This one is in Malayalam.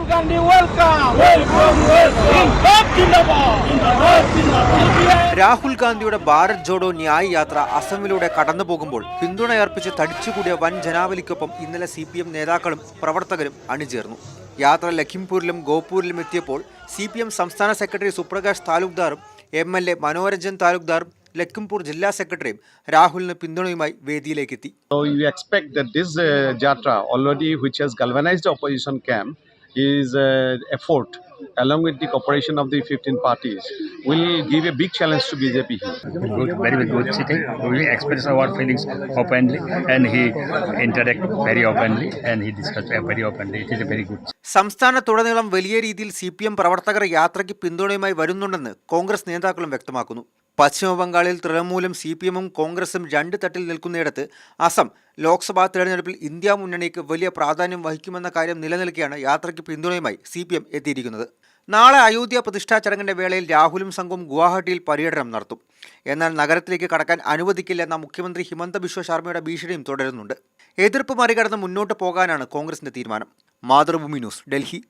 Rahul Gandhi, welcome. Welcome, welcome. Zindabad, Zindabad, Zindabad. Rahul ഗാന്ധിയുടെ ഭാരത് ജോഡോ ന്യായ് യാത്ര അസമിലൂടെ കടന്നു പോകുമ്പോൾ പിന്തുണയർപ്പിച്ച് തടിച്ചുകൂടിയ വൻ ജനാവലിക്കൊപ്പം ഇന്നലെ CPM നേതാക്കളും പ്രവർത്തകരും അണിചേർന്നു. യാത്ര ലഖിംപൂരിലും ഗോപൂരിലും എത്തിയപ്പോൾ CPM സംസ്ഥാന സെക്രട്ടറി സുപ്രകാശ് താലൂക്ദാറും MLA മനോരഞ്ജൻ താലൂക്ദാറും ലഖിംപൂർ ജില്ലാ സെക്രട്ടറിയും രാഹുലിന് പിന്തുണയുമായി വേദിയിലേക്കെത്തി. So we expect that this Jatra already, which has galvanized the opposition camp, is effort along with the cooperation of the 15 parties will give a big challenge to BJP here. Good, very good sitting. We express our feelings openly, and he interact very openly, and he discussed very openly. It is a very good. സംസ്ഥാനത്തുടനീളം വലിയ രീതിയിൽ CPM പ്രവർത്തകർ യാത്രയ്ക്ക് പിന്തുണയുമായി വരുന്നുണ്ടെന്ന് കോൺഗ്രസ് നേതാക്കളും വ്യക്തമാക്കുന്നു. പശ്ചിമബംഗാളിൽ തൃണമൂലും CPM-ഉം കോൺഗ്രസും രണ്ട് തട്ടിൽ നിൽക്കുന്നിടത്ത് അസം ലോക്സഭാ തെരഞ്ഞെടുപ്പിൽ ഇന്ത്യ മുന്നണിക്ക് വലിയ പ്രാധാന്യം വഹിക്കുമെന്ന കാര്യം നിലനിൽക്കെയാണ് യാത്രയ്ക്ക് പിന്തുണയുമായി CPM എത്തിയിരിക്കുന്നത്. നാളെ അയോധ്യ പ്രതിഷ്ഠാ ചടങ്ങിന്റെ വേളയിൽ രാഹുലും സംഘവും ഗുവാഹട്ടിയിൽ പര്യടനം നടത്തും. എന്നാൽ നഗരത്തിലേക്ക് കടക്കാൻ അനുവദിക്കില്ലെന്ന മുഖ്യമന്ത്രി ഹിമന്ത ബിശ്വ ശർമ്മയുടെ ഭീഷണിയും തുടരുന്നുണ്ട്. എതിർപ്പ് മറികടന്ന് മുന്നോട്ട് പോകാനാണ് കോൺഗ്രസിന്റെ തീരുമാനം. മാതൃഭൂമി ന്യൂസ്, ഡൽഹി.